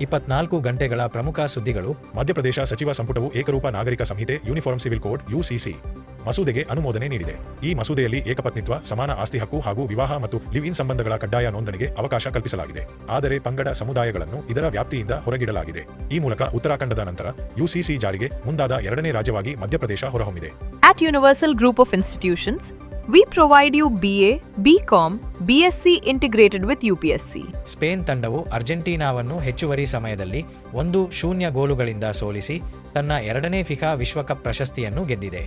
24 ಗಂಟೆಗಳ ಪ್ರಮುಖ ಸುದ್ದಿಗಳು. ಮಧ್ಯಪ್ರದೇಶ ಸಚಿವ ಸಂಪುಟವು ಏಕರೂಪ ನಾಗರಿಕ ಸಂಹಿತೆ ಯೂನಿಫಾರ್ಮ್ ಸಿವಿಲ್ ಕೋಡ್ ಯುಸಿಸಿ ಮಸೂದೆಗೆ ಅನುಮೋದನೆ ನೀಡಿದೆ. ಈ ಮಸೂದೆಯಲ್ಲಿ ಏಕಪತ್ನಿತ್ವ, ಸಮಾನ ಆಸ್ತಿ ಹಕ್ಕು ಹಾಗೂ ವಿವಾಹ ಮತ್ತು ಲಿವ್ ಇನ್ ಸಂಬಂಧಗಳ ಕಡ್ಡಾಯ ನೋಂದಣಿಗೆ ಅವಕಾಶ ಕಲ್ಪಿಸಲಾಗಿದೆ. ಆದರೆ ಪಂಗಡ ಸಮುದಾಯಗಳನ್ನು ಇದರ ವ್ಯಾಪ್ತಿಯಿಂದ ಹೊರಗಿಡಲಾಗಿದೆ. ಈ ಮೂಲಕ ಉತ್ತರಾಖಂಡದ ನಂತರ ಯುಸಿಸಿ ಜಾರಿಗೆ ಮುಂದಾದ ಎರಡನೇ ರಾಜ್ಯವಾಗಿ ಮಧ್ಯಪ್ರದೇಶ ಹೊರಹೊಮ್ಮಿದೆ. At Universal Group of Institutions, we provide you BA, BCom, BSc integrated with UPSC. Spain ತಂಡವು ಅರ್ಜೆಂಟೀನಾವನ್ನು ಹೆಚ್ಚುವರಿ ಸಮಯದಲ್ಲಿ 1-0 ಗೋಲುಗಳಿಂದ ಸೋಲಿಸಿ ತನ್ನ ಎರಡನೇ ಫಿಫಾ ವಿಶ್ವಕಪ್ ಪ್ರಶಸ್ತಿಯನ್ನು ಗೆದ್ದಿದೆ.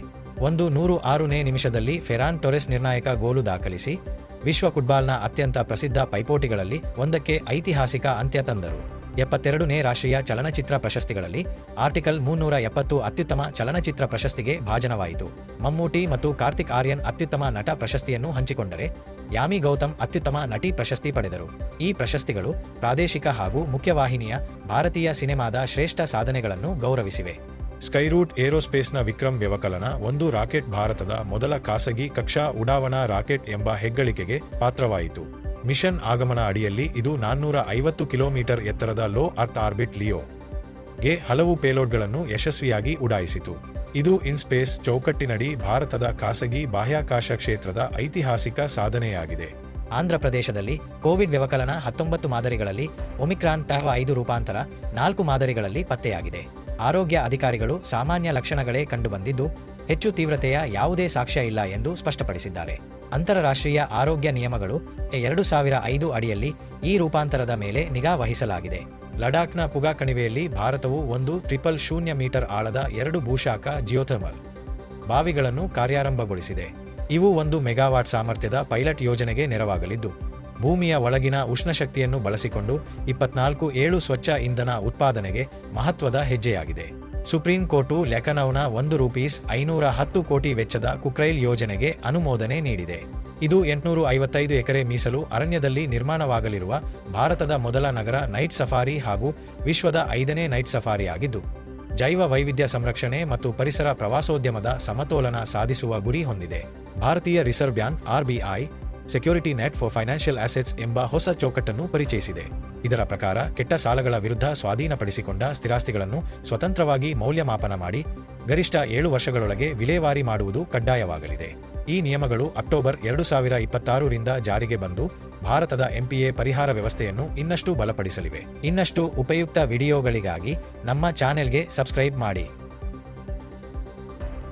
106ನೇ ನಿಮಿಷದಲ್ಲಿ ಫೆರಾನ್ ಟೊರೆಸ್ ನಿರ್ಣಾಯಕ ಗೋಲು ದಾಖಲಿಸಿ ವಿಶ್ವ ಫುಟ್ಬಾಲ್ನ ಅತ್ಯಂತ ಪ್ರಸಿದ್ಧ ಪೈಪೋಟಿಗಳಲ್ಲಿ ಒಂದಕ್ಕೆ ಐತಿಹಾಸಿಕ ಅಂತ್ಯ ತಂದರು. 72ನೇ ರಾಷ್ಟ್ರೀಯ ಚಲನಚಿತ್ರ ಪ್ರಶಸ್ತಿಗಳಲ್ಲಿ ಆರ್ಟಿಕಲ್ 370 ಅತ್ಯುತ್ತಮ ಚಲನಚಿತ್ರ ಪ್ರಶಸ್ತಿಗೆ ಭಾಜನವಾಯಿತು. ಮಮ್ಮೂಟಿ ಮತ್ತು ಕಾರ್ತಿಕ್ ಆರ್ಯನ್ ಅತ್ಯುತ್ತಮ ನಟ ಪ್ರಶಸ್ತಿಯನ್ನು ಹಂಚಿಕೊಂಡರೆ, ಯಾಮಿ ಗೌತಮ್ ಅತ್ಯುತ್ತಮ ನಟಿ ಪ್ರಶಸ್ತಿ ಪಡೆದರು. ಈ ಪ್ರಶಸ್ತಿಗಳು ಪ್ರಾದೇಶಿಕ ಹಾಗೂ ಮುಖ್ಯವಾಹಿನಿಯ ಭಾರತೀಯ ಸಿನೆಮಾದ ಶ್ರೇಷ್ಠ ಸಾಧನೆಗಳನ್ನು ಗೌರವಿಸಿವೆ. ಸ್ಕೈರೂಟ್ ಏರೋಸ್ಪೇಸ್ನ ವಿಕ್ರಮ್ ವ್ಯವಕಲನ 1 ರಾಕೆಟ್ ಭಾರತದ ಮೊದಲ ಖಾಸಗಿ ಕಕ್ಷಾ ಉಡಾವಣಾ ರಾಕೆಟ್ ಎಂಬ ಹೆಗ್ಗಳಿಕೆಗೆ ಪಾತ್ರವಾಯಿತು. ಮಿಷನ್ ಆಗಮನ ಅಡಿಯಲ್ಲಿ ಇದು 450 ಕಿಲೋಮೀಟರ್ ಎತ್ತರದ ಲೋ ಅರ್ತ್ ಆರ್ಬಿಟ್ ಲಿಯೋ-ಗೆ ಹಲವು ಪೇಲೋಡ್ಗಳನ್ನು ಯಶಸ್ವಿಯಾಗಿ ಉಡಾಯಿಸಿತು. ಇದು ಇನ್ಸ್ಪೇಸ್ ಚೌಕಟ್ಟಿನಡಿ ಭಾರತದ ಖಾಸಗಿ ಬಾಹ್ಯಾಕಾಶ ಕ್ಷೇತ್ರದ ಐತಿಹಾಸಿಕ ಸಾಧನೆಯಾಗಿದೆ. ಆಂಧ್ರಪ್ರದೇಶದಲ್ಲಿ ಕೋವಿಡ್ ವ್ಯವಕಲನ 19 ಮಾದರಿಗಳಲ್ಲಿ ಒಮಿಕ್ರಾನ್ ತಹ5 ರೂಪಾಂತರ 4 ಮಾದರಿಗಳಲ್ಲಿ ಪತ್ತೆಯಾಗಿದೆ. ಆರೋಗ್ಯ ಅಧಿಕಾರಿಗಳು ಸಾಮಾನ್ಯ ಲಕ್ಷಣಗಳೇ ಕಂಡುಬಂದಿದ್ದು, ಹೆಚ್ಚು ತೀವ್ರತೆಯ ಯಾವುದೇ ಸಾಕ್ಷ್ಯ ಇಲ್ಲ ಎಂದು ಸ್ಪಷ್ಟಪಡಿಸಿದ್ದಾರೆ. ಅಂತಾರಾಷ್ಟ್ರೀಯ ಆರೋಗ್ಯ ನಿಯಮಗಳು 2005 ಅಡಿಯಲ್ಲಿ ಈ ರೂಪಾಂತರದ ಮೇಲೆ ನಿಗಾ ವಹಿಸಲಾಗಿದೆ. ಲಡಾಖ್ನ ಪುಗಾ ಕಣಿವೆಯಲ್ಲಿ ಭಾರತವು 1,000 ಮೀಟರ್ ಆಳದ 2 ಭೂಶಾಖ ಜಿಯೋಥರ್ಮಲ್ ಬಾವಿಗಳನ್ನು ಕಾರ್ಯಾರಂಭಗೊಳಿಸಿದೆ. ಇವು 1 ಮೆಗಾವಾಟ್ ಸಾಮರ್ಥ್ಯದ ಪೈಲಟ್ ಯೋಜನೆಗೆ ನೆರವಾಗಲಿದ್ದು, ಭೂಮಿಯ ಒಳಗಿನ ಉಷ್ಣಶಕ್ತಿಯನ್ನು ಬಳಸಿಕೊಂಡು 24/7 ಸ್ವಚ್ಛ ಇಂಧನ ಉತ್ಪಾದನೆಗೆ ಮಹತ್ವದ ಹೆಜ್ಜೆಯಾಗಿದೆ. ಸುಪ್ರೀಂ ಕೋರ್ಟು ಲೆಖನೌನ ₹510 ಕೋಟಿ ವೆಚ್ಚದ ಕುಕ್ರೈಲ್ ಯೋಜನೆಗೆ ಅನುಮೋದನೆ ನೀಡಿದೆ. ಇದು 855 ಎಕರೆ ಮೀಸಲು ಅರಣ್ಯದಲ್ಲಿ ನಿರ್ಮಾಣವಾಗಲಿರುವ ಭಾರತದ ಮೊದಲ ನಗರ ನೈಟ್ ಸಫಾರಿ ಹಾಗೂ ವಿಶ್ವದ 5ನೇ ನೈಟ್ ಸಫಾರಿ ಆಗಿದ್ದು, ಜೈವ ವೈವಿಧ್ಯ ಸಂರಕ್ಷಣೆ ಮತ್ತು ಪರಿಸರ ಪ್ರವಾಸೋದ್ಯಮದ ಸಮತೋಲನ ಸಾಧಿಸುವ ಗುರಿ ಹೊಂದಿದೆ. ಭಾರತೀಯ reserve bank (RBI) security net for financial assets ಎಂಬ ಹೊಸ ಚೌಕಟ್ಟನ್ನು ಪರಿಚಯಿಸಿದೆ. ಇದರ ಪ್ರಕಾರ ಕೆಟ್ಟ ಸಾಲಗಳ ವಿರುದ್ಧ ಸ್ವಾಧೀನಪಡಿಸಿಕೊಂಡ ಸ್ಥಿರಾಸ್ತಿಗಳನ್ನು ಸ್ವತಂತ್ರವಾಗಿ ಮೌಲ್ಯಮಾಪನ ಮಾಡಿ ಗರಿಷ್ಠ 7 ವರ್ಷಗಳೊಳಗೆ ವಿಲೇವಾರಿ ಮಾಡುವುದು ಕಡ್ಡಾಯವಾಗಲಿದೆ. ಈ ನಿಯಮಗಳು ಅಕ್ಟೋಬರ್ 2026ರಿಂದ ಜಾರಿಗೆ ಬಂದು ಭಾರತದ NPA ಪರಿಹಾರ ವ್ಯವಸ್ಥೆಯನ್ನು ಇನ್ನಷ್ಟು ಬಲಪಡಿಸಲಿವೆ. ಇನ್ನಷ್ಟು ಉಪಯುಕ್ತ ವಿಡಿಯೋಗಳಿಗಾಗಿ ನಮ್ಮ ಚಾನೆಲ್ಗೆ ಸಬ್ಸ್ಕ್ರೈಬ್ ಮಾಡಿ.